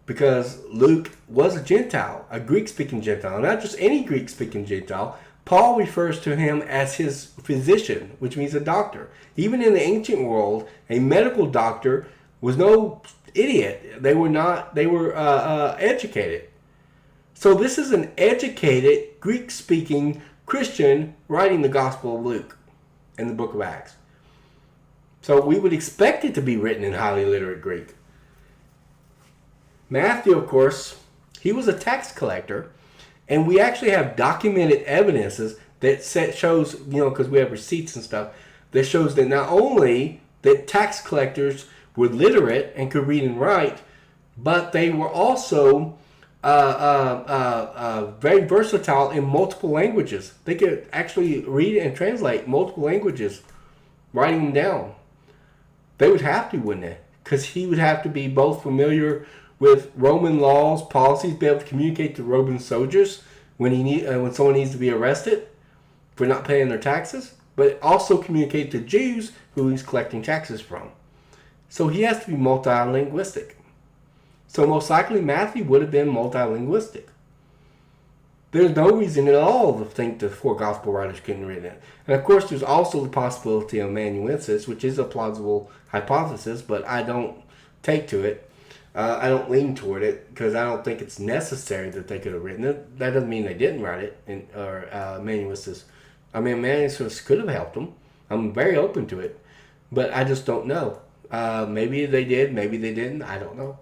Because Luke was a Gentile, a Greek-speaking Gentile, not just any Greek-speaking Gentile. Paul refers to him as his physician, which means a doctor. Even in the ancient world, a medical doctor was no idiot. They were educated. So this is an educated, Greek-speaking Christian writing the Gospel of Luke in the book of Acts. So we would expect it to be written in highly literate Greek. Matthew, of course, he was a tax collector. And we actually have documented evidences that shows, because we have receipts and stuff, that shows that not only that tax collectors were literate and could read and write, but they were also very versatile in multiple languages. They could actually read and translate multiple languages, writing them down. They would have to, wouldn't they? Because he would have to be both familiar with Roman laws, policies, be able to communicate to Roman soldiers when someone needs to be arrested for not paying their taxes, but also communicate to Jews who he's collecting taxes from. So he has to be multilinguistic. So most likely Matthew would have been multilinguistic. There's no reason at all to think the four gospel writers couldn't have written it. And of course there's also the possibility of amanuensis, which is a plausible hypothesis, but I don't take to it. I don't lean toward it because I don't think it's necessary that they could have written it. That doesn't mean they didn't write it, or amanuensis. I mean, amanuensis could have helped them. I'm very open to it, but I just don't know. Maybe they did, maybe they didn't. I don't know.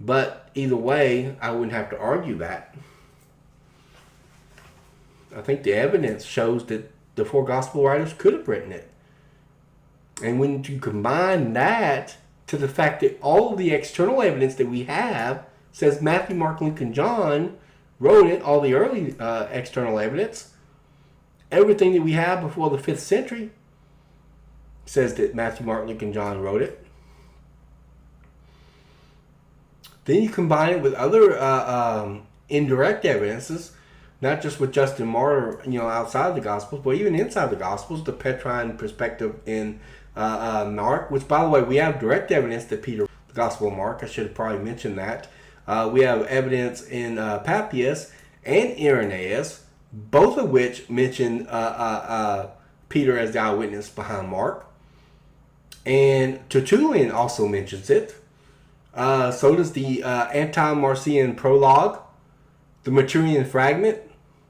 But either way, I wouldn't have to argue that. I think the evidence shows that the four gospel writers could have written it. And when you combine that to the fact that all of the external evidence that we have says Matthew, Mark, Luke, and John wrote it, all the early external evidence, everything that we have before the 5th century says that Matthew, Mark, Luke, and John wrote it. Then you combine it with other indirect evidences, not just with Justin Martyr, outside of the Gospels, but even inside the Gospels, the Petrine perspective in Mark, which, by the way, we have direct evidence that Peter, the Gospel of Mark, I should have probably mentioned that. We have evidence in Papias and Irenaeus, both of which mention Peter as the eyewitness behind Mark. And Tertullian also mentions it. So does the anti-Marcion prologue, the Maturian fragment.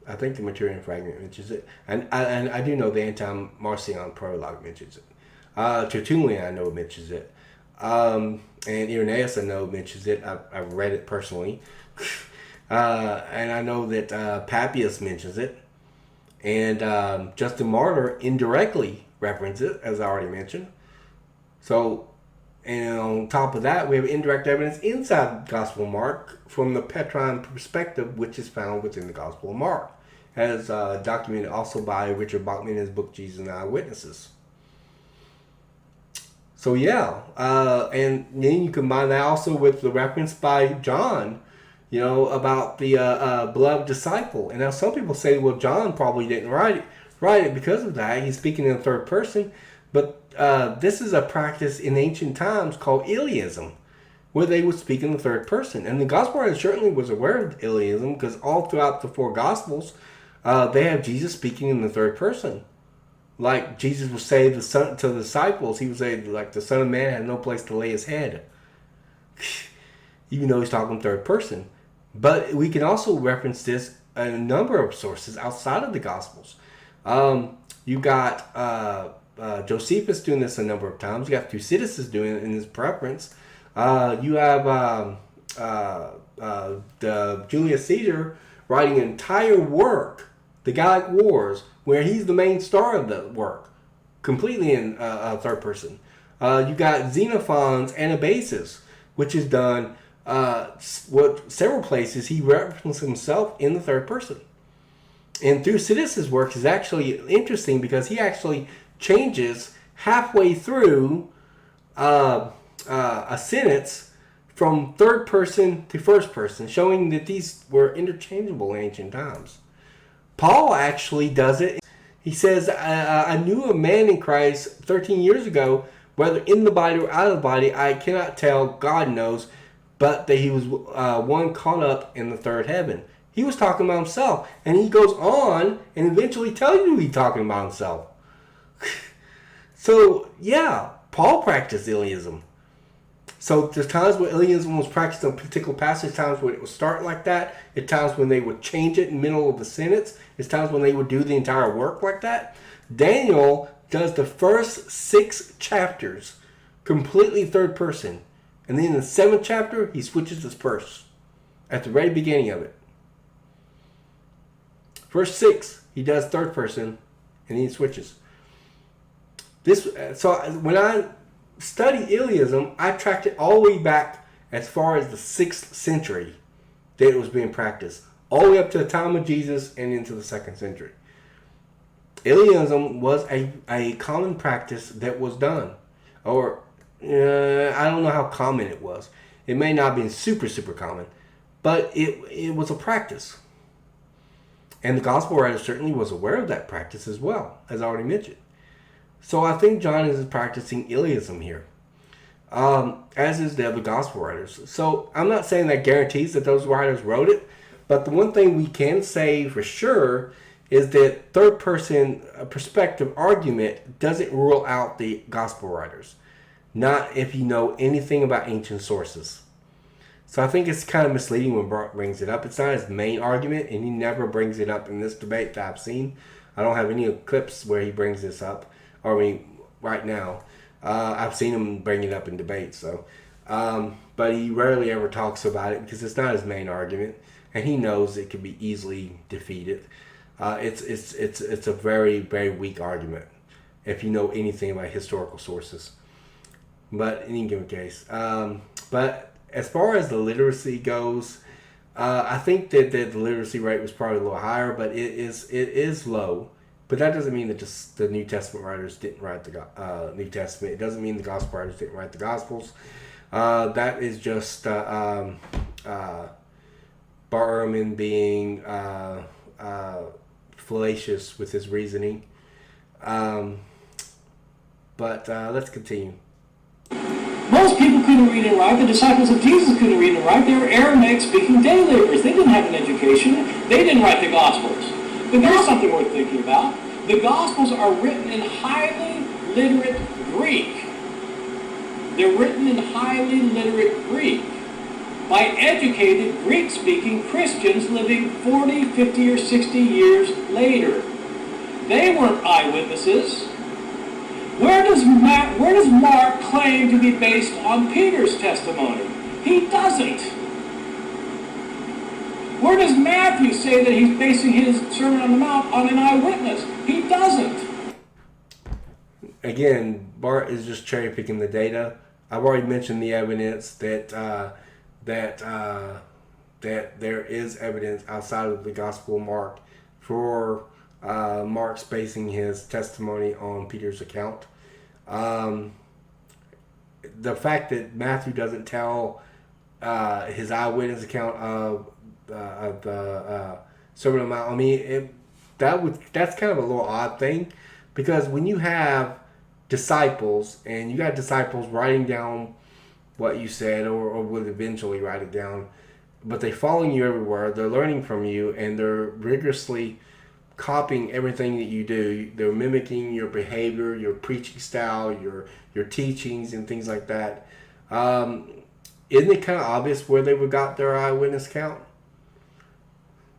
I think the Maturian fragment mentions it. And I do know the anti-Marcion prologue mentions it. Tertullian, I know, mentions it. And Irenaeus, I know, mentions it. I've read it personally. And I know that Papias mentions it. And Justin Martyr indirectly references it, as I already mentioned. So, and on top of that, we have indirect evidence inside the Gospel of Mark from the Petrine perspective, which is found within the Gospel of Mark, as documented also by Richard Bachman in his book, Jesus and Eyewitnesses. So yeah, and then you combine that also with the reference by John, about the beloved disciple. And now some people say, well, John probably didn't write it because of that. He's speaking in the third person. But this is a practice in ancient times called Iliism, where they would speak in the third person. And the Gospel writer certainly was aware of Iliism, because all throughout the 4 Gospels, they have Jesus speaking in the third person. Like Jesus would say to the disciples, he would say, like, the Son of Man had no place to lay his head. Even though he's talking third person. But we can also reference this in a number of sources outside of the Gospels. You got Josephus doing this a number of times. You got Thucydides doing it in his preference. You have the Julius Caesar writing an entire work, The Gallic Wars, where he's the main star of the work, completely in third person. You got Xenophon's Anabasis, which is done several places. He references himself in the third person. And Thucydides' work is actually interesting because he actually changes halfway through a sentence from third person to first person, showing that these were interchangeable in ancient times. Paul actually does it. He says, I knew a man in Christ 13 years ago, whether in the body or out of the body, I cannot tell, God knows, but that he was one caught up in the third heaven. He was talking about himself, and he goes on and eventually tells you he's talking about himself. So, yeah, Paul practiced Iliism. So there's times where Iliism was practiced in a particular passage, times when it would start like that, at times when they would change it in the middle of the sentence, it's times when they would do the entire work like that. Daniel does the first 6 chapters completely third person. And then in the 7th chapter, he switches his first at the very beginning of it. Verse 6, he does third person, and then he switches. So when I study Iliism, I tracked it all the way back as far as the 6th century that it was being practiced, all the way up to the time of Jesus and into the 2nd century. Iliism was a common practice that was done. Or, I don't know how common it was. It may not have been super, super common, but it was a practice. And the Gospel writer certainly was aware of that practice as well, as I already mentioned. So I think John is practicing Iliism here, as is the other Gospel writers. So I'm not saying that guarantees that those writers wrote it, but the one thing we can say for sure is that third person perspective argument doesn't rule out the Gospel writers, not if you know anything about ancient sources. So I think it's kind of misleading when Bart brings it up. It's not his main argument, and he never brings it up in this debate that I've seen. I don't have any clips where he brings this up, right now. I've seen him bring it up in debates, but he rarely ever talks about it because it's not his main argument, and he knows it can be easily defeated. It's a very, very weak argument if you know anything about historical sources. But in any given case, but as far as the literacy goes, I think that the literacy rate was probably a little higher, but it is low. But that doesn't mean that just the New Testament writers didn't write the New Testament. It doesn't mean the Gospel writers didn't write the Gospels. That is just Bart Ehrman being fallacious with his reasoning. But let's continue. Most people couldn't read and write. The disciples of Jesus couldn't read and write. They were Aramaic-speaking day laborers. They didn't have an education. They didn't write the Gospels. But there's something worth thinking about. The Gospels are written in highly literate Greek. They're written in highly literate Greek by educated Greek-speaking Christians living 40, 50, or 60 years later. They weren't eyewitnesses. Where does Mark claim to be based on Peter's testimony? He doesn't. Where does Matthew say that he's basing his Sermon on the Mount on an eyewitness? He doesn't. Again, Bart is just cherry picking the data. I've already mentioned the evidence that there is evidence outside of the Gospel of Mark for Mark's basing his testimony on Peter's account. The fact that Matthew doesn't tell his eyewitness account of the Sermon on the Mount, I mean, that's kind of a little odd thing, because when you have disciples and you got disciples writing down what you said or would eventually write it down, but they're following you everywhere, they're learning from you, and they're rigorously copying everything that you do. They're mimicking your behavior, your preaching style, your teachings, and things like that. Isn't it kind of obvious where they would got their eyewitness count?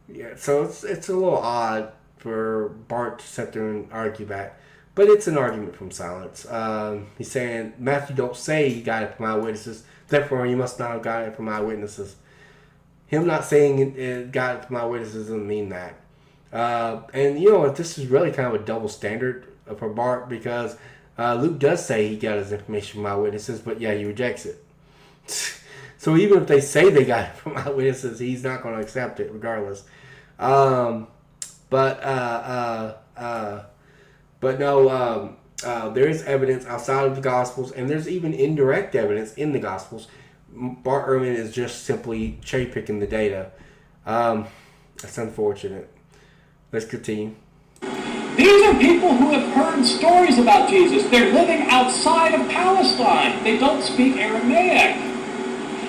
Yeah, so it's a little odd for Bart to sit there and argue that, but it's an argument from silence. He's saying Matthew don't say he got it from eyewitnesses, therefore he must not have got it from eyewitnesses. Him not saying it got it from eyewitnesses doesn't mean that. And you know, this is really kind of a double standard for Bart, because Luke does say he got his information from eyewitnesses, but yeah, he rejects it. So even if they say they got it from eyewitnesses, he's not going to accept it regardless. But no, there is evidence outside of the Gospels, and there's even indirect evidence in the Gospels. Bart Ehrman is just simply cherry picking the data. That's unfortunate. Let's continue. These are people who have heard stories about Jesus. They're living outside of Palestine. They don't speak Aramaic.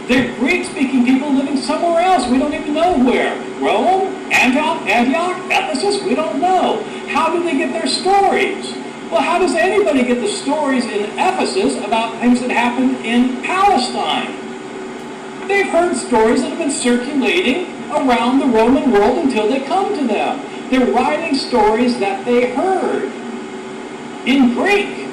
They're Greek-speaking people living somewhere else. We don't even know where. Rome, Antioch, Ephesus, we don't know. How do they get their stories? Well, how does anybody get the stories in Ephesus about things that happened in Palestine? They've heard stories that have been circulating around the Roman world until they come to them. They're writing stories that they heard in Greek,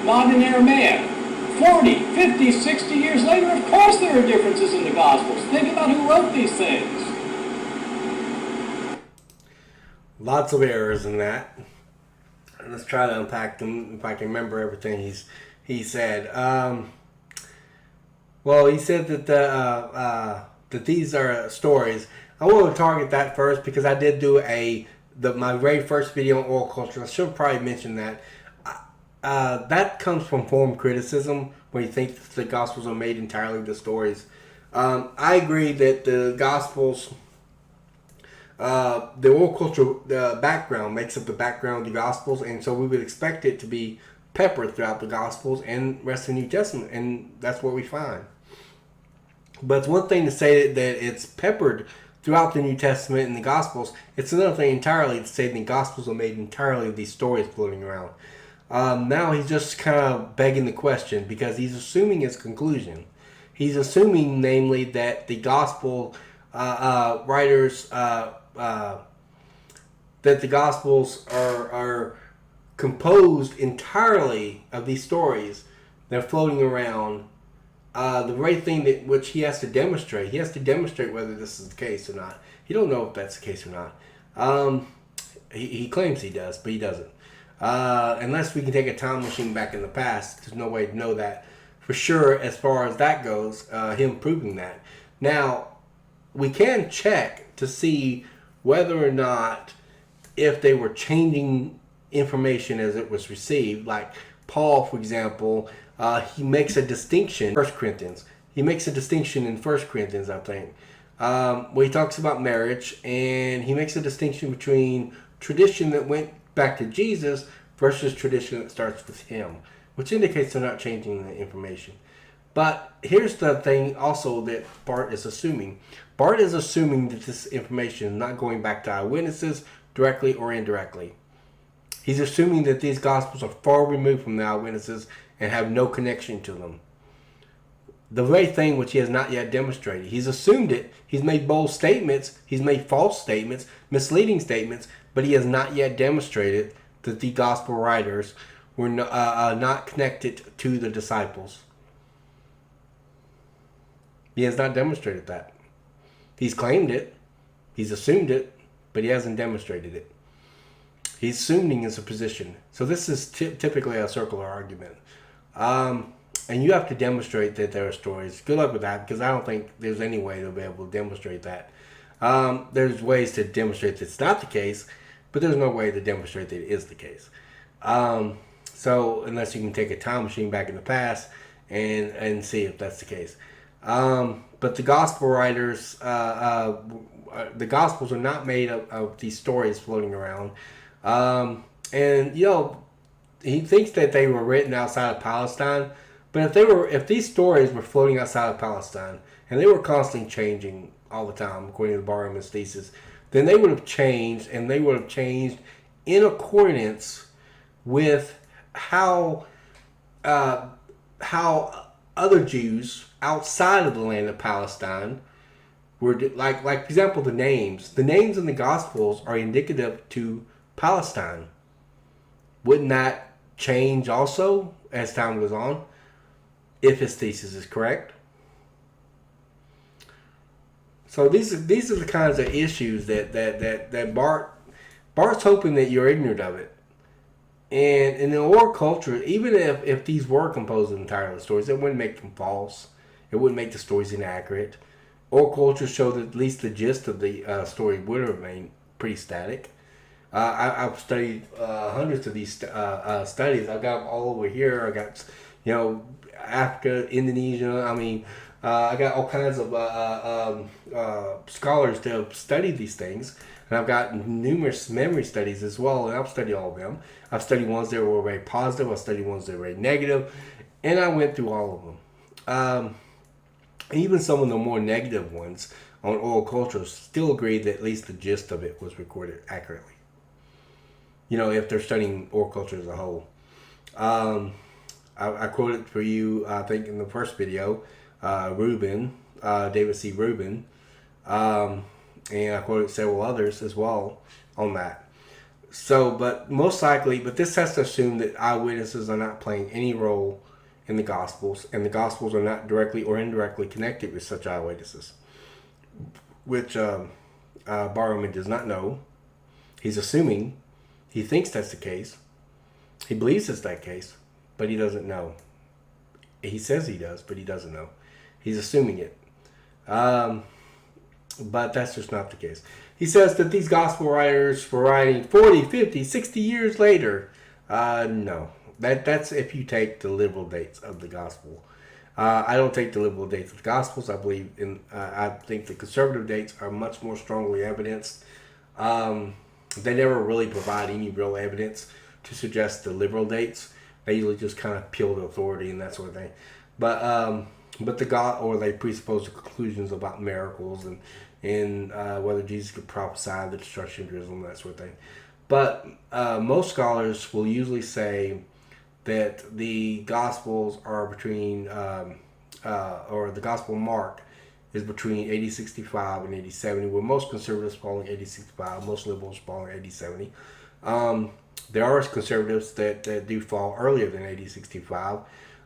not in Aramaic. 40, 50, 60 years later, of course there are differences in the Gospels. Think about who wrote these things. Lots of errors in that. Let's try to unpack them if I can remember everything he said. Well, he said that that these are stories. I want to target that first because I did do my very first video on oral culture. I should probably mention that. That comes from form criticism, where you think the Gospels are made entirely of the stories. I agree that the Gospels, the oral culture background makes up the background of the Gospels, and so we would expect it to be peppered throughout the Gospels and rest of the New Testament, and that's what we find. But it's one thing to say that it's peppered throughout the New Testament and the Gospels. It's another thing entirely to say the Gospels are made entirely of these stories floating around. Now he's just kind of begging the question because he's assuming his conclusion. He's assuming, namely, that the Gospel writers, that the Gospels are composed entirely of these stories that are floating around. The very thing that which he has to demonstrate. He has to demonstrate whether this is the case or not. He don't know if that's the case or not. He claims he does, but he doesn't. Unless we can take a time machine back in the past, there's no way to know that for sure as far as that goes, him proving that. Now, we can check to see whether or not if they were changing information as it was received. Like Paul, for example, he makes a distinction. 1 Corinthians. He makes a distinction in 1 Corinthians, I think, where he talks about marriage, and he makes a distinction between tradition that went back to Jesus versus tradition that starts with him, which indicates they're not changing the information. But here's the thing also that Bart is assuming. Bart is assuming that this information is not going back to eyewitnesses directly or indirectly. He's assuming that these Gospels are far removed from the eyewitnesses and have no connection to them. The very thing which he has not yet demonstrated. He's assumed it. He's made bold statements. He's made false statements, misleading statements, but he has not yet demonstrated that the Gospel writers were not connected to the disciples. He has not demonstrated that. He's claimed it. He's assumed it, but he hasn't demonstrated it. He's assuming it's a position. So this is typically a circular argument. And you have to demonstrate that there are stories. Good luck with that, because I don't think there's any way to be able to demonstrate that. There's ways to demonstrate that it's not the case, but there's no way to demonstrate that it is the case. So unless you can take a time machine back in the past and see if that's the case. But the gospel writers, the gospels are not made of these stories floating around. And he thinks that they were written outside of Palestine. But if these stories were floating outside of Palestine and they were constantly changing all the time, according to Bart Ehrman's thesis, then they would have changed, and they would have changed in accordance with how other Jews outside of the land of Palestine were like for example, the names in the Gospels are indicative to Palestine. Wouldn't that change also as time goes on, if his thesis is correct? So these are the kinds of issues that Bart's hoping that you're ignorant of it. And in the oral culture, even if these were composed entirely stories, it wouldn't make them false. It wouldn't make the stories inaccurate. Oral culture show that at least the gist of the story would remain pretty static. I've studied hundreds of these studies. I got all over here. I got, Africa, Indonesia. I got all kinds of scholars to have studied these things. And I've got numerous memory studies as well, and I've studied all of them. I've studied ones that were very positive. I've studied ones that were very negative. And I went through all of them. Even some of the more negative ones on oral culture still agree that at least the gist of it was recorded accurately. If they're studying oral culture as a whole. I quoted for you, I think, in the first video, David C. Rubin, and I quoted several others as well on that. So, but most likely, but this has to assume that eyewitnesses are not playing any role in the Gospels, and the Gospels are not directly or indirectly connected with such eyewitnesses, which Bart Ehrman does not know. He's assuming. He thinks that's the case. He believes it's that case, but he doesn't know. He says he does, but he doesn't know. He's assuming it. But that's just not the case. He says that these gospel writers were writing 40, 50, 60 years later. No. That's if you take the liberal dates of the gospel. I don't take the liberal dates of the Gospels. I think the conservative dates are much more strongly evidenced. They never really provide any real evidence to suggest the liberal dates. They usually just kind of peel the authority and that sort of thing. But they presuppose the conclusions about miracles and whether Jesus could prophesy the destruction of Jerusalem, that sort of thing. But most scholars will usually say that the Gospels are between, or the Gospel of Mark is between AD 65 and AD 70, where most conservatives fall in AD 65, most liberals fall in AD 70. There are conservatives that do fall earlier than AD 65,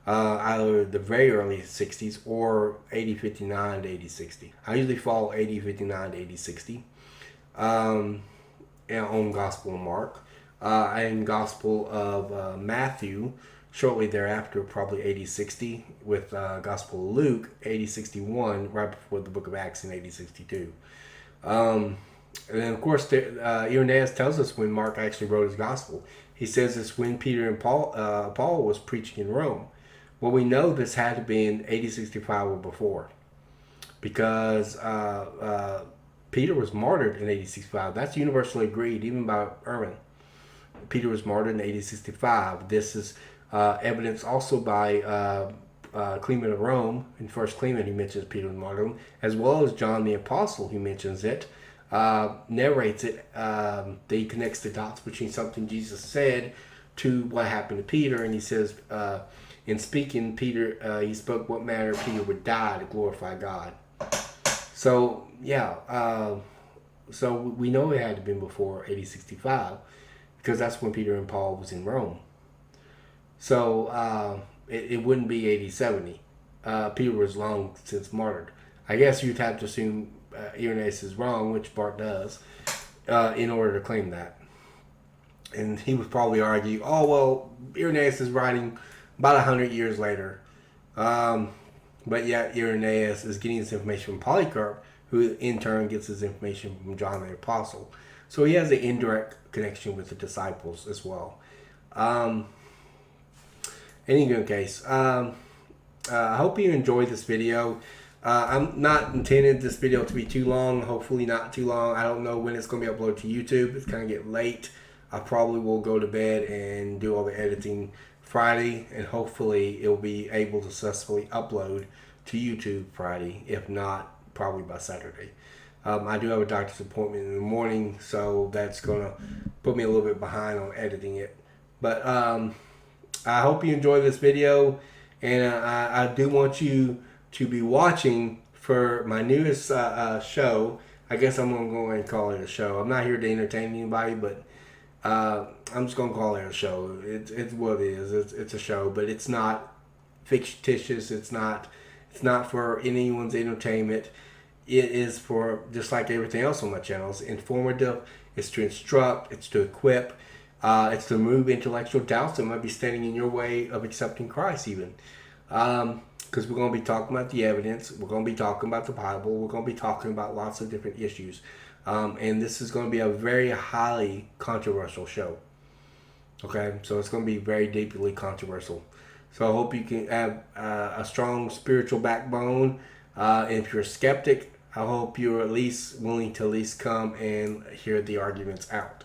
either the very early 60s or AD 59 to AD 60. I usually fall AD 59 to AD 60 on Gospel of Mark. And Gospel of Matthew, shortly thereafter, probably AD 60, with Gospel of Luke, AD 61, right before the book of Acts in AD 62. And then, of course, Irenaeus tells us when Mark actually wrote his gospel. He says it's when Peter and Paul was preaching in Rome. Well, we know this had to be in AD 65 or before, because Peter was martyred in AD 65. That's universally agreed, even by Ehrman. Peter was martyred in AD 65. This is evidenced also by Clement of Rome. In First Clement, he mentions Peter's martyrdom, as well as John the Apostle, who mentions it, narrates it. He connects the dots between something Jesus said to what happened to Peter, and he says, in speaking, Peter, he spoke what manner Peter would die to glorify God. So, yeah, so we know it had to be before AD 65, because that's when Peter and Paul was in Rome. So it wouldn't be AD 70. Peter was long since martyred. I guess you'd have to assume Irenaeus is wrong, which Bart does, in order to claim that. And he would probably argue, oh, well, Irenaeus is writing about 100 years later. But yet Irenaeus is getting his information from Polycarp, who in turn gets his information from John the Apostle. So he has an indirect connection with the disciples as well. In any case, I hope you enjoyed this video. I'm not intending this video to be too long. Hopefully not too long. I don't know when it's going to be uploaded to YouTube. It's kind of getting late. I probably will go to bed and do all the editing Friday, and hopefully it will be able to successfully upload to YouTube Friday. If not, probably by Saturday. I do have a doctor's appointment in the morning, so that's going to put me a little bit behind on editing it. But I hope you enjoy this video, and I do want you to be watching for my newest show. I guess I'm going to go and call it a show. I'm not here to entertain anybody, but I'm just going to call it a show. It's what it is. It's a show, but it's not fictitious. It's not for anyone's entertainment. It is for, just like everything else on my channel, it's informative. It's to instruct. It's to equip. It's to remove intellectual doubts that might be standing in your way of accepting Christ, even. Because we're going to be talking about the evidence. We're going to be talking about the Bible. We're going to be talking about lots of different issues. And this is going to be a very highly controversial show. Okay, so it's going to be very deeply controversial. So I hope you can have a strong spiritual backbone. If you're a skeptic, I hope you're at least willing to at least come and hear the arguments out.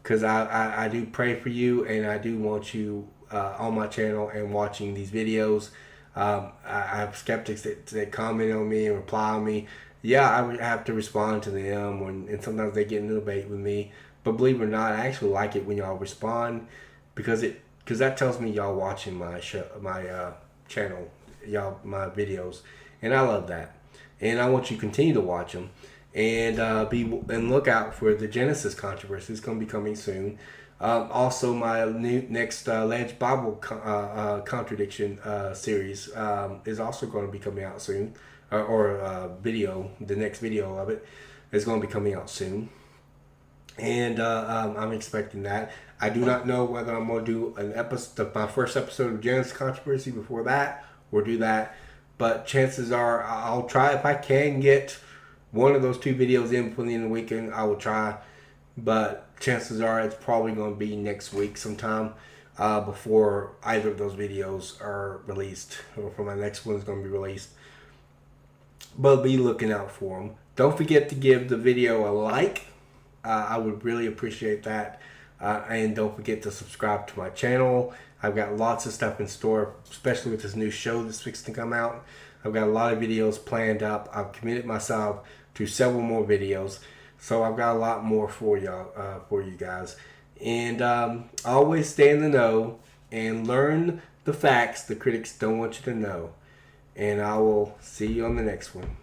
Because I do pray for you, and I do want you on my channel and watching these videos. I have skeptics that comment on me and reply on me. Yeah, I would have to respond to them, and sometimes they get in a debate with me. But believe it or not, I actually like it when y'all respond, because that tells me y'all watching my channel, my videos, and I love that. And I want you to continue to watch them, and look out for the Genesis controversy. It's going to be coming soon. Also, my next alleged Bible contradiction series is also going to be coming out soon, video. The next video of it is going to be coming out soon, and I'm expecting that. I do not know whether I'm going to do an episode, my first episode of Genesis controversy before that, or do that. But chances are I'll try. If I can get one of those two videos in before the end of the weekend, I will try. But chances are it's probably going to be next week sometime before either of those videos are released, or for my next one is going to be released. But be looking out for them. Don't forget to give the video a like. I would really appreciate that. And don't forget to subscribe to my channel. I've got lots of stuff in store, especially with this new show that's fixing to come out. I've got a lot of videos planned up. I've committed myself to several more videos. So I've got a lot more for y'all, for you guys. And always stay in the know and learn the facts the critics don't want you to know. And I will see you on the next one.